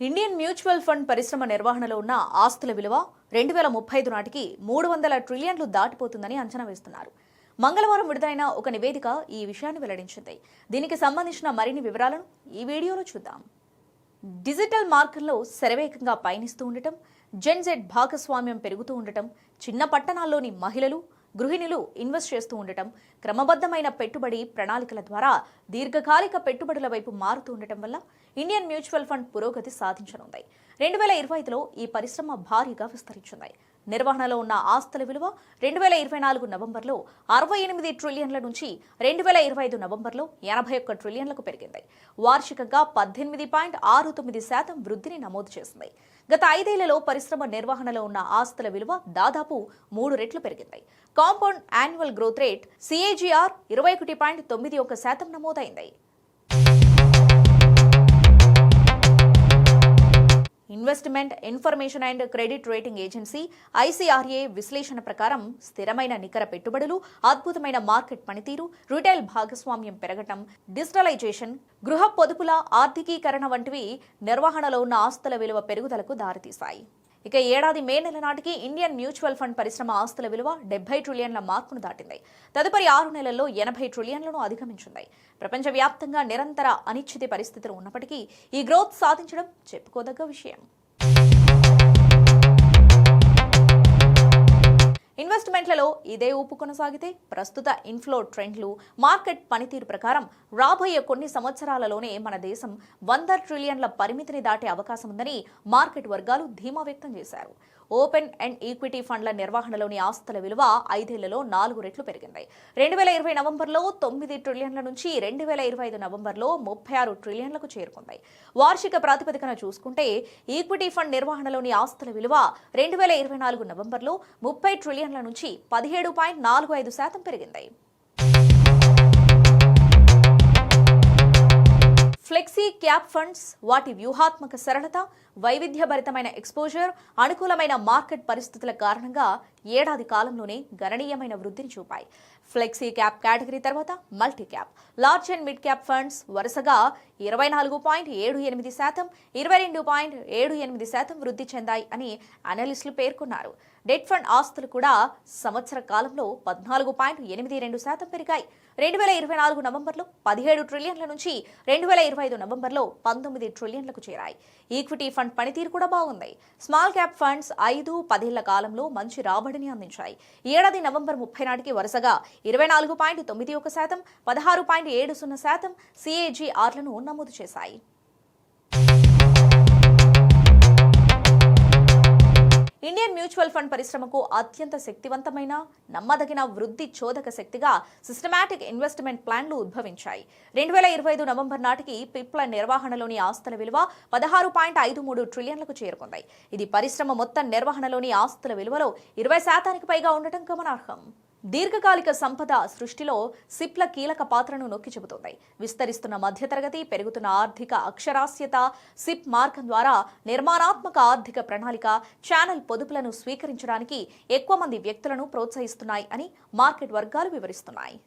Indian mutual fund పరిశ్రమ నిర్వహణలో ఉన్న ఆస్తుల విలువ 2035 నాటికి 300 ట్రిలియన్లు దాటిపోతుందని అంచనా వేస్తున్నారు. మంగళవారం విడుదలైన ఒక నివేదిక ఈ విషయాన్ని వెల్లడించింది. దీనికి సంబంధించిన మరిన్ని వివరాలను ఈ వీడియోలో చూద్దాం. డిజిటల్ మార్కెట్లో శరవేగంగా పయనిస్తూ ఉండటం, జెన్ జెడ్ భాగస్వామ్యం పెరుగుతూ ఉండటం, చిన్న పట్టణాల్లోని మహిళలు, గృహిణులు ఇన్వెస్ట్ చేస్తూ ఉండటం, క్రమబద్ధమైన పెట్టుబడి ప్రణాళికల ద్వారా దీర్ఘకాలిక పెట్టుబడుల వైపు మారుతూ ఉండటం వల్ల ఇండియన్ మ్యూచువల్ ఫండ్ పురోగతి సాధించనుంది. 2025లో ఈ పరిశ్రమ భారీగా విస్తరించింది. నిర్వహణలో ఉన్న ఆస్తుల విలువ 2024 నవంబర్లో 68 ట్రిలియన్ల నుంచి 2025 నవంబర్లో 81 ట్రిలియన్లకు పెరిగింది. వార్షికంగా 18.69% వృద్ధిని నమోదు చేసింది. గత 5 ఏళ్లలో పరిశ్రమ నిర్వహణలో ఉన్న ఆస్తుల విలువ దాదాపు 3 రెట్లు పెరిగింది. Compound annual growth rate CAGR 21.91% నమోదైంది. Investment information and credit rating agency ICRA విశ్లేషణ ప్రకారం స్థిరమైన నికర పెట్టుబడులు, అద్భుతమైన మార్కెట్ పనితీరు, రిటైల్ భాగస్వామ్యం పెరగటం, డిజిటలైజేషన్, గృహ పొదుపుల ఆర్థికీకరణ వంటివి నిర్వహణలో ఉన్న ఆస్తుల విలువ పెరుగుదలకు దారితీశాయి. ఇక ఏడాది మే నెల నాటికి ఇండియన్ మ్యూచువల్ ఫండ్ పరిశ్రమ ఆస్తుల విలువ 70 ట్రిలియన్ల మార్కును దాటింది. తదుపరి 6 నెలల్లో 80 ట్రిలియన్లను అధిగమించింది. ప్రపంచవ్యాప్తంగా నిరంతర అనిశ్చిత పరిస్థితులు ఉన్నప్పటికీ ఈ గ్రోత్ సాధించడం చెప్పుకోదగ్గ విషయం. ఇన్వెస్ట్మెంట్లలో ఇదే ఊపు కొనసాగితే ప్రస్తుత ఇన్ఫ్లో ట్రెండ్లు, మార్కెట్ పనితీరు ప్రకారం రాబోయే కొన్ని సంవత్సరాలలోనే మన దేశం 100 ట్రిలియన్ల పరిమితిని దాటే అవకాశం ఉందని మార్కెట్ వర్గాలు ధీమా వ్యక్తం చేశారు. ఓపెన్ అండ్ ఈక్విటీ ఫండ్ల నిర్వహణలోని ఆస్తుల విలువ 5 ఏళ్లలో 4 రెట్లు పెరిగింది. 2020 నవంబర్లో 9 ట్రిలియన్ల నుంచి 2025 నవంబర్లో 36 ట్రిలియన్లకు చేరుకుంది. వార్షిక ప్రాతిపదికన చూసుకుంటే ఈక్విటీ ఫండ్ నిర్వహణలోని ఆస్తుల విలువ 2024 నవంబర్లో 30 ట్రిలియన్ల నుంచి 17.45% పెరిగింది. ఫ్లెక్సీ క్యాప్ ఫండ్స్ వాటి వ్యూహాత్మక సరళత, వైవిధ్యభరితమైన ఎక్స్పోజర్, అనుకూలమైన మార్కెట్ పరిస్థితుల కారణంగా ఏడాది కాలంలోనే గణనీయమైన వృద్ధిని చూపాయి. ఫ్లెక్సీ క్యాప్ కేటగిరీ తర్వాత multi cap, large and mid cap funds వరుసగా 24.78%, 22.78% వృద్ధి చెందాయి అని అనలిస్టులు పేర్కొన్నారు. డెట్ ఫండ్ ఆస్తులు కూడా సంవత్సర కాలంలో 14.82% పెరిగాయి. 2024 నవంబర్లో 17 ట్రిలియన్ల నుంచి 2025 నవంబర్లో 19 ట్రిలియన్లకు చేరాయి. ఈక్విటీ ఫండ్ పనితీరు కూడా బాగుంది. స్మాల్ క్యాప్ ఫండ్స్ 5-10 ఏళ్ల కాలంలో మంచి రాబడిని అందించాయి. ఈ ఏడాది నవంబర్ 30 నాటికి వరుసగా 24.91%, 16.70% CAGRలను నమోదు చేశాయి. ఇండియన్ మ్యూచువల్ ఫండ్ పరిశ్రమకు అత్యంత శక్తివంతమైన, నమ్మదగిన వృద్ధి చోదక శక్తిగా సిస్టమాటిక్ ఇన్వెస్ట్మెంట్ ప్లాన్లు ఉద్భవించాయి. 2025 నవంబర్ నాటికి పిప్ల నిర్వహణలోని ఆస్తుల విలువ 16.53 ట్రిలియన్లకు చేరుకుంది. ఇది పరిశ్రమ మొత్తం నిర్వహణలోని ఆస్తుల విలువలో 20% పైగా ఉండటం గమనార్హం. దీర్ఘకాలిక సంపద సృష్టిలో సిప్ల కీలక పాత్రను నొక్కి చెబుతోంది. విస్తరిస్తున్న మధ్యతరగతి, పెరుగుతున్న ఆర్థిక అక్షరాస్యత సిప్ మార్గం ద్వారా నిర్మాణాత్మక ఆర్థిక ప్రణాళిక, ఛానల్ పొదుపులను స్వీకరించడానికి ఎక్కువ మంది వ్యక్తులను ప్రోత్సహిస్తున్నాయి అని మార్కెట్ వర్గాలు వివరిస్తున్నాయి.